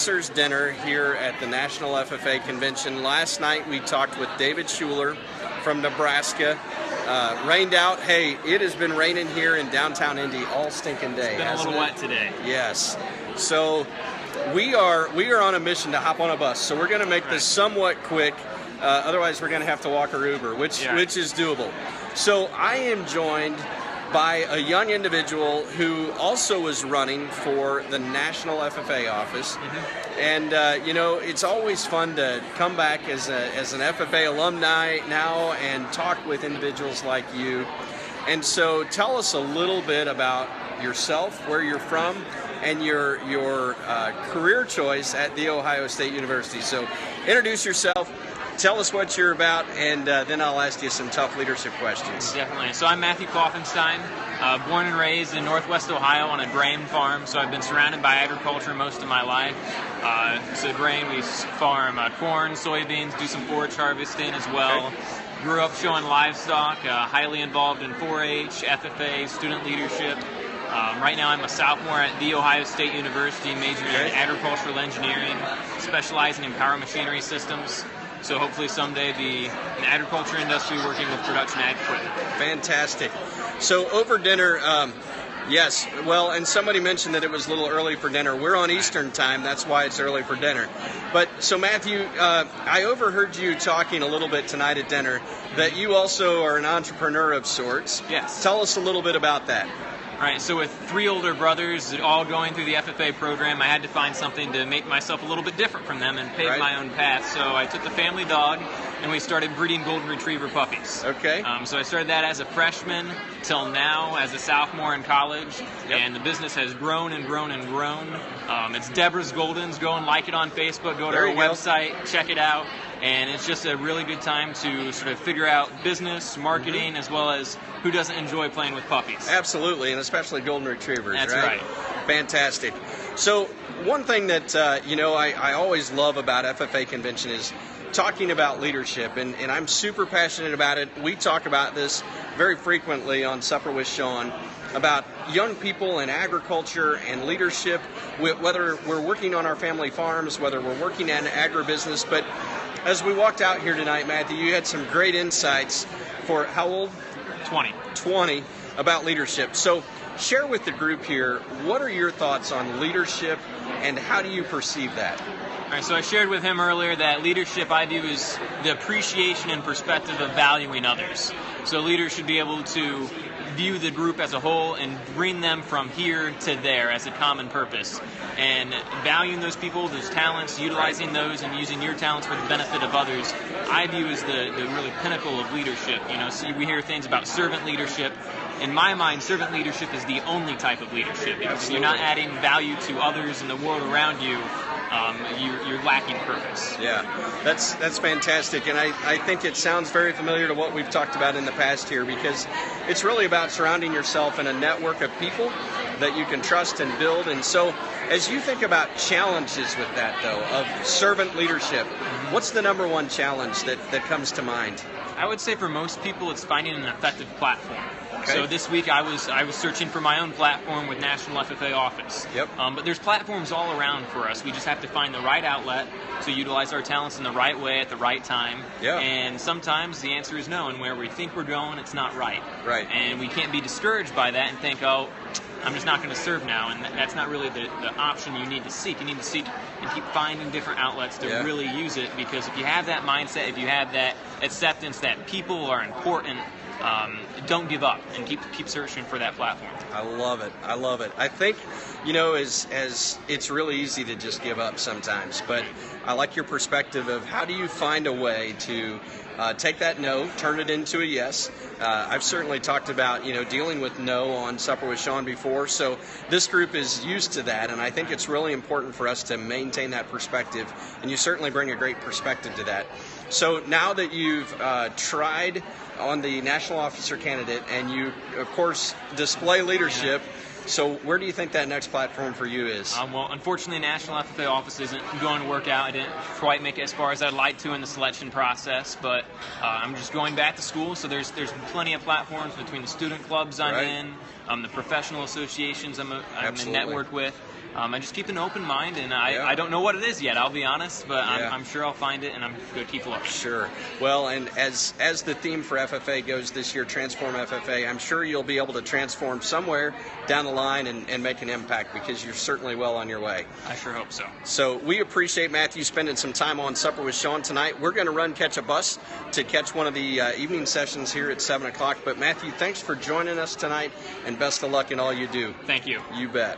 officers' dinner here at the National FFA Convention. Last night we talked with David Schuler from Nebraska. Rained out. Hey, it has been raining here in downtown Indy all stinking day. It's been a little wet today. Yes. So we are on a mission to hop on a bus. So we're going to make this somewhat quick. Otherwise, we're going to have to walk or Uber, which is doable. So I am joined by a young individual who also was running for the National FFA office. And, it's always fun to come back as an FFA alumni now and talk with individuals like you. And so tell us a little bit about yourself, where you're from, and your career choice at The Ohio State University. So introduce yourself. Tell us what you're about, and then I'll ask you some tough leadership questions. Definitely. So I'm Matthew Kaufenstein, born and raised in Northwest Ohio on a grain farm. So I've been surrounded by agriculture most of my life. So grain, we farm corn, soybeans, do some forage harvesting as well. Okay. Grew up showing livestock, highly involved in 4-H, FFA, student leadership. Right now I'm a sophomore at The Ohio State University, majoring in agricultural engineering, specializing in power machinery systems. So hopefully someday be in the agriculture industry working with production ag equipment. Fantastic. So over dinner, yes, well, and somebody mentioned that it was a little early for dinner. We're on Eastern time, that's why it's early for dinner. But so Matthew, I overheard you talking a little bit tonight at dinner that you also are an entrepreneur of sorts. Yes. Tell us a little bit about that. All right, so with 3 older brothers all going through the FFA program, I had to find something to make myself a little bit different from them and pave my own path. So I took the family dog and we started breeding golden retriever puppies. Okay. So I started that as a freshman till now as a sophomore in college, and the business has grown and grown and grown. It's Deborah's Goldens. Go and like it on Facebook. Go to our website, check it out. And it's just a really good time to sort of figure out business, marketing, as well as who doesn't enjoy playing with puppies. Absolutely, and especially golden retrievers. That's right. Fantastic. So one thing that, I always love about FFA Convention is talking about leadership, and I'm super passionate about it. We talk about this very frequently on Supper with Sean, about young people in agriculture and leadership, whether we're working on our family farms, whether we're working in agribusiness. But as we walked out here tonight, Matthew, you had some great insights for how old? 20 about leadership. So share with the group here, what are your thoughts on leadership and how do you perceive that? All right, so I shared with him earlier that leadership I view as the appreciation and perspective of valuing others. So leaders should be able to view the group as a whole and bring them from here to there as a common purpose. And valuing those people, those talents, utilizing those and using your talents for the benefit of others, I view as the really pinnacle of leadership. See, we hear things about servant leadership. In my mind, servant leadership is the only type of leadership. If you're not adding value to others and the world around you, you're lacking purpose. Yeah, that's fantastic, and I think it sounds very familiar to what we've talked about in the past here, because it's really about surrounding yourself in a network of people that you can trust and build. And so as you think about challenges with that, though, of servant leadership, what's the number one challenge that comes to mind? I would say for most people it's finding an effective platform. Okay. So this week I was searching for my own platform with National FFA Office. Yep. But there's platforms all around for us. We just have to find the right outlet to utilize our talents in the right way at the right time. Yeah. And sometimes the answer is no, and where we think we're going, it's not right. Right. And we can't be discouraged by that and think, oh, I'm just not going to serve now, and that's not really the option you need to seek. You need to seek and keep finding different outlets to really use it, because if you have that mindset, if you have that acceptance that people are important, don't give up and keep searching for that platform. I love it. I think, as it's really easy to just give up sometimes, but I like your perspective of how do you find a way to take that no, turn it into a yes. I've certainly talked about, dealing with no on Supper with Sean before, so this group is used to that, and I think it's really important for us to maintain that perspective, and you certainly bring a great perspective to that. So now that you've tried on the National Officer Candidate, and you, of course, display leadership, so where do you think that next platform for you is? Well, unfortunately, National FFA Office isn't going to work out. I didn't quite make it as far as I'd like to in the selection process, but I'm just going back to school, so there's plenty of platforms between the student clubs I'm in, the professional associations I'm Absolutely. networked with. I just keep an open mind, and I don't know what it is yet, I'll be honest, but I'm sure I'll find it, and I'm going to keep looking. Sure. Well, and as the theme for FFA goes this year, Transform FFA, I'm sure you'll be able to transform somewhere down the line and make an impact, because you're certainly well on your way. I sure hope so. So we appreciate Matthew spending some time on Supper with Sean tonight. We're going to catch a bus to catch one of the evening sessions here at 7 o'clock. But Matthew, thanks for joining us tonight, and best of luck in all you do. Thank you. You bet.